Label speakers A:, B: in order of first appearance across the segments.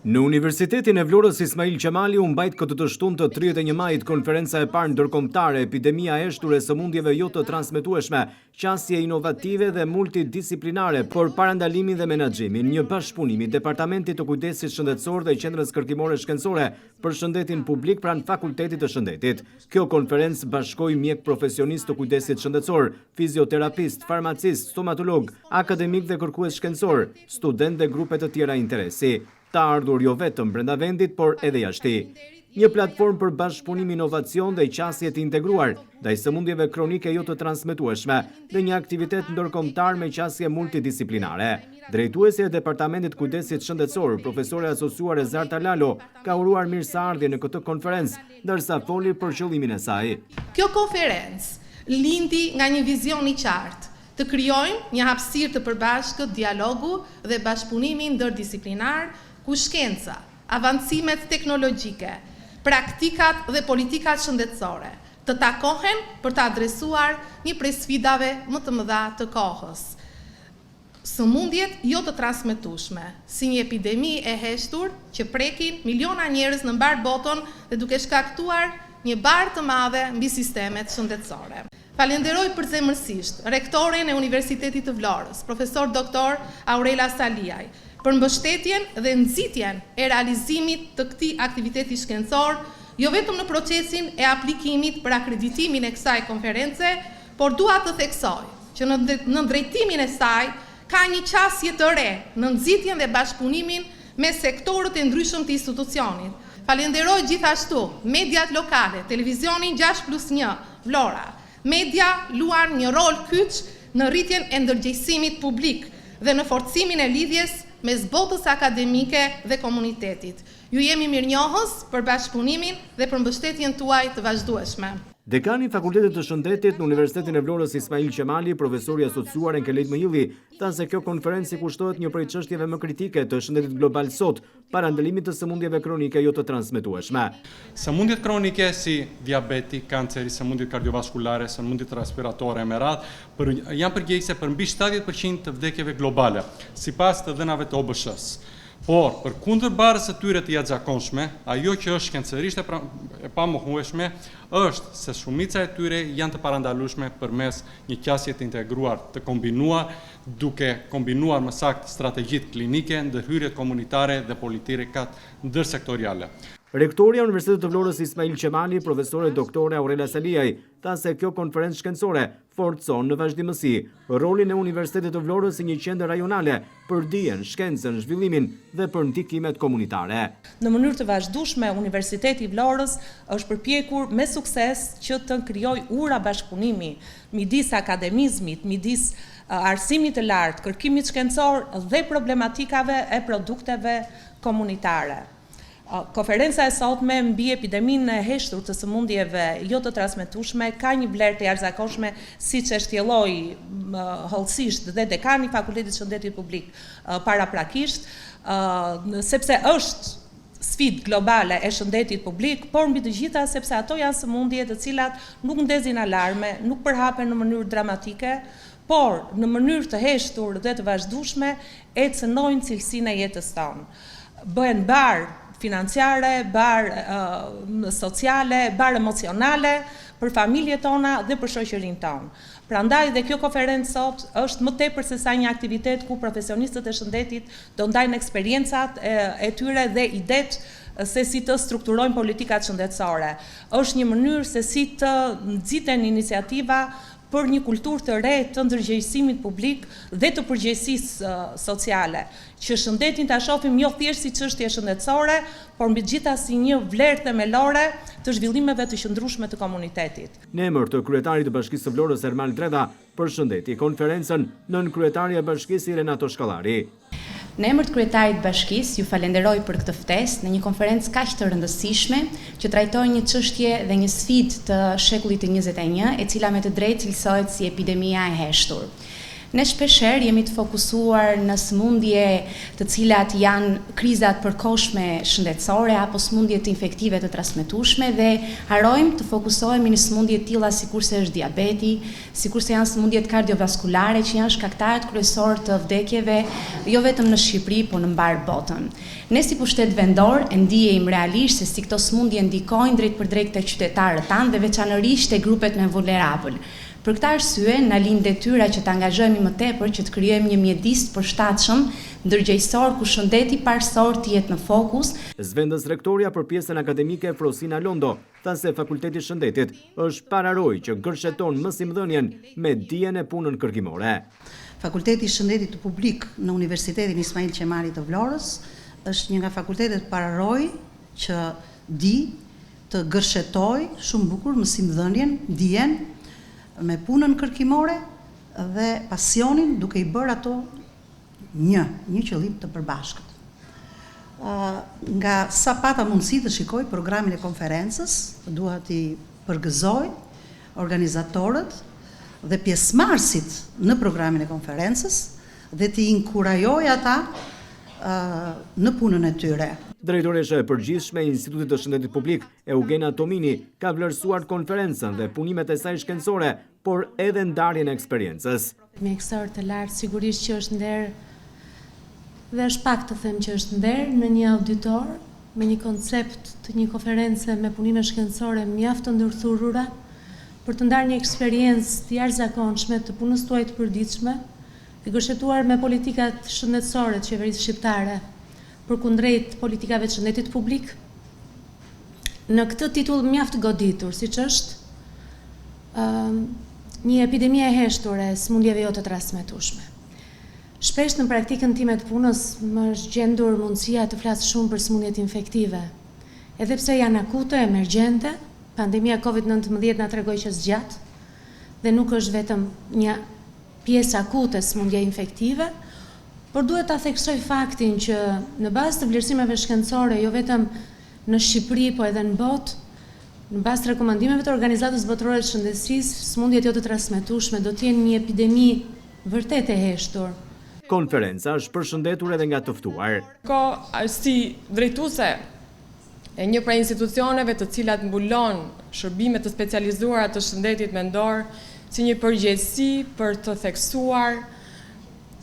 A: Në Universitetin e Vlorës Ismail Qemali u mbajt këtë të shtunë të 31 majit konferenca e parë ndërkombëtare epidemia e heshtur e sëmundjeve jo të transmetueshme, qasje inovative dhe multidisiplinare për parandalimin dhe menaxhimin, një bashkëpunim i Departamentit të Kujdesit Shëndetësor dhe Qendrës Kërkimore Shkencore për shëndetin publik pranë Fakultetit të Shëndetit. Kjo konferencë bashkoi mjek profesionistë të kujdesit shëndetësor, fizioterapist, farmacist, stomatolog, akademik dhe kërkues shkencor, student dhe grupe të tjera interesi. Ta ardhur jo vetëm brenda vendit, por edhe jashtë. Një platformë për bashkëpunim, inovacion dhe qasje të integruar ndaj sëmundjeve kronike jo të transmetueshme dhe një aktivitet ndërkombëtar me qasje multidisiplinare. Drejtuesi e Departamentit Kujdesit Shëndetësor, profesore asociuar Zarta Lalo, ka uruar mirëseardhje në këtë konferencë, ndërsa foli për qëllimin e saj.
B: Kjo konferencë lindi nga një vizion i qartë, të krijojmë një hapësirë të përbashkët dialogu dhe bashkëpunimi ndërdisiplinar, ku shkenca, avancimet teknologjike, praktikat dhe politikat shëndetësore të takohen për të adresuar një prej sfidave më të mëdha të kohës. Sëmundjet jo të transmetueshme, si një epidemi e heshtur që prekin miliona njerëz në mbar botën dhe duke shkaktuar një barë të madhe mbi sistemet shëndetësore. Falenderoj përzemërsisht rektoren e Universitetit të Vlorës, profesor doktor Aurela Saliaj, për mbështetjen dhe nxitjen e realizimit të këtij aktiviteti shkencor, jo vetëm në procesin e aplikimit për akreditimin e kësaj konference, por dua të theksoj që në drejtimin e saj ka një qasje të re në nxitjen dhe bashkëpunimin me sektorët e ndryshëm të institucionit. Falenderoj gjithashtu mediat lokale, televizionin 6+1 Vlora. Media luan një rol kyç në rritjen e ndërgjegjësimit publik dhe në forcimin e lidhjes mes botës akademike dhe komunitetit. Ju jemi mirënjohës për bashkëpunimin dhe për mbështetjen tuaj të vazhdueshme.
A: Dekani i Fakultetit të Shëndetit në Universitetin e Vlorës Ismail Qemali, profesori asociuar Enkelet Mëjilli, tha se kjo konferencë kushtohet një prej çështjeve më kritike të shëndetit global sot, parandalimit të sëmundjeve kronike jo të transmetueshme.
C: Sëmundjet kronike si diabeti, kanceri, sëmundjet kardiovaskulare, sëmundjet respiratore me radhë janë përgjegjëse për mbi 70% të vdekjeve globale, sipas të dhënave të OBSH-s. Por, për kundër barës së tyre të jashtëzakonshme, ajo që është shkencerisht e pamohueshme është se shumica e tyre janë të parandalueshme përmes një qasje të integruar, të kombinuar, duke kombinuar më saktë strategjitë klinike, ndërhyrjet komunitare dhe politikat ndërsektoriale.
A: Rektoria e Universitetit të Vlorës Ismail Qemali, profesore doktore Aurela Saliaj, tha se kjo konferencë shkencore forcon në vazhdimësi rolin e Universitetit të Vlorës si një qendër rajonale për dijen, shkencën, zhvillimin dhe për ndikimet komunitare.
D: Në mënyrë të vazhdueshme, Universiteti i Vlorës është përpjekur me sukses që të krijojë ura bashkëpunimi midis akademizmit, midis arsimit të lartë, kërkimit shkencor dhe problematikave e produkteve komunitare. Konferenca e sotme mbi epideminë e heshtur të sëmundjeve jo të transmetueshme ka një vlerë të jashtëzakonshme, siç e shtjelloi hollësisht dhe dekani i Fakultetit të Shëndetit Publik paraprakisht, sepse është sfidë globale e shëndetit publik, por mbi të gjitha sepse ato janë sëmundje të cilat nuk ndezin alarme, nuk përhapen në mënyrë dramatike, por në mënyrë të heshtur dhe të vazhdueshme e cënojnë cilësinë e jetës tonë. Bëhen barë financiare, barë sociale, barë emocionale për familjet tona dhe për shoqërinë tonë. Prandaj dhe kjo konferencë sot është më tepër se sa një aktivitet ku profesionistët e shëndetit do ndajnë eksperiencat e tyre dhe idetë se si të strukturojnë politikat shëndetësore. Është një mënyrë se si të nxiten iniciativa për një kulturë të re të ndërgjegjësimit publik dhe të përgjegjësisë sociale, që shëndetin ta shohim jo thjesht si çështje shëndetësore, por mbi gjitha si një vlerë themelore të zhvillimeve të qëndrueshme të komunitetit.
A: Në emër të kryetarit të Bashkisë së Vlorës Ermal Dreda, përshëndeti konferencën nën kryetaria e Bashkisë Renato Shkallari.
E: Në emër të kryetarit bashkisë, ju falenderoj për këtë ftesë në një konferencë kaq të rëndësishme që trajton një çështje dhe një sfidë të shekullit të 21, e cila me të drejtë cilësohet si epidemia e heshtur. Ne shpeshherë jemi të fokusuar në sëmundje të cilat janë krizat përkohshme shëndetësore apo sëmundjet infektive të transmetueshme dhe harrojmë të fokusohemi në sëmundje të tilla sikurse është diabeti, sikurse janë sëmundjet kardiovaskulare që janë shkaktarët kryesor të vdekjeve jo vetëm në Shqipëri, por në mbar botën. Ne si pushtet vendor e ndijejmë realisht se si këto sëmundje ndikojnë drejt për drejt te qytetarët tanë dhe veçanërisht te grupet më vulnerabël. Për këtë arsye, na lind detyra që të angazhohemi më tepër që të krijojmë një mjedis të përshtatshëm, ndërgjegjësor ku shëndeti parësor të jetë në fokus.
A: Zëvendës rektoria për pjesën akademike Frosina Londo tha se Fakulteti i Shëndetit është pararoj që gërsheton mësimdhënien me dijen e punën kërkimore.
F: Fakulteti i Shëndetit të Publik në Universitetin Ismail Qemali të Vlorës është një nga fakultetet pararoj që di të gërshetoj shumë bukur mësimdhënien, dijen me punën kërkimore dhe pasionin duke i bërë ato një qëllim të përbashkët. Nga sa pata mundësi të shikoj programin e konferencës, dua t'i përgëzoj organizatorët dhe pjesëmarrësit në programin e konferencës dhe t'i inkurajoj ata në punën e tyre.
A: Drejtoresha e përgjithshme e Institutit të Shëndetit Publik, Eugenia Tomini, ka vlerësuar konferencën dhe punimet e saj shkencore, por edhe ndarjen e eksperiencës.
G: Mjekësor të lartë sigurisht që është nder dhe është pak të them që është nder në një auditor me një koncept të një konference me punime shkencore mjaft të ndërthurura për të ndarë një eksperiencë të jashtëzakonshme të punës tuaj të përditshme, e gërshetuar me politikat shëndetësore të qeverisë shqiptare përkundrejt politikave të shëndetit publik, në këtë titull mjaft goditur, siç është një epidemi e heshtur e sëmundjeve jo të transmetueshme. Shpesh në praktikën time të punës më është gjendur mundësia të flas shumë për sëmundjet infektive, edhe pse janë akute, emergjente. Pandemia COVID-19 na tregoi që zgjat dhe nuk është vetëm një pjesë akute sëmundje infektive, por duhet ta theksoj faktin që në bazë të vlerësimeve shkencore, jo vetëm në Shqipëri, po edhe në botë, në bazë të rekomandimeve të Organizatës Botërore të Shëndetësisë, sëmundjet jo të transmetueshme do të jenë një epidemi vërtet e heshtur.
A: Konferenca është përshëndetur edhe nga të ftuar.
H: Si drejtuese e një prej institucioneve të cilat mbulon shërbime të specializuara të shëndetit mendor, si një përgjegjësi për të theksuar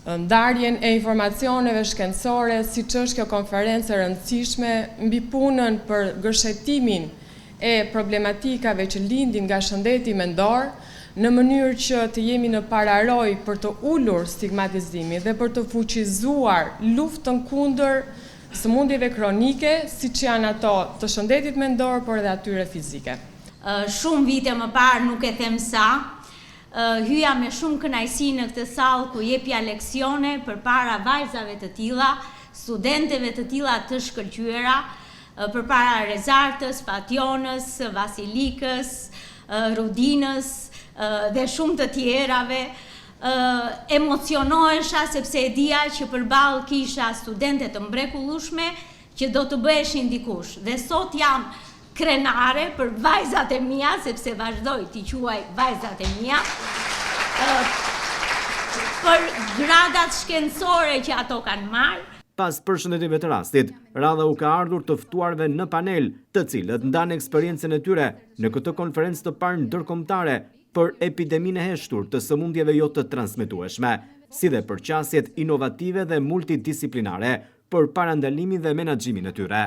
H: ndarjen e informacioneve shkencore, siç është kjo konferencë e rëndësishme mbi punën për gërshetimin e problematikave që lindin nga shëndeti mendor, në mënyrë që të jemi në pararoj për të ulur stigmatizimin dhe për të fuqizuar luftën kundër sëmundjeve kronike, siç janë ato të shëndetit mendor, por edhe atyre fizike.
I: Shumë vite më parë, nuk e them sa, hyja me shumë kënaqësi në këtë sallë ku jepja leksione përpara vajzave të tilla, studenteve të tilla të shkëlqyera, përpara Rezartës, Fationës, Vasilikës, Rudinës dhe shumë të tjerave. Emocionohesha sepse e dija që përballë kisha studente të mrekullueshme që do të bëheshin dikush. Dhe sot jam krenare për vajzat e mia, sepse vazhdoj t'i quaj vajzat e mia, për gradat shkencore që ato kanë marrë.
A: Pas përshëndetjeve të rastit, radha u ka ardhur të ftuarve në panel, të cilët ndanë eksperiencën e tyre në këtë konferencë të parë ndërkombëtare për epideminë e heshtur të sëmundjeve jo të transmetueshme, si dhe për qasjet inovative dhe multidisiplinare për parandalimin dhe menaxhimin e tyre.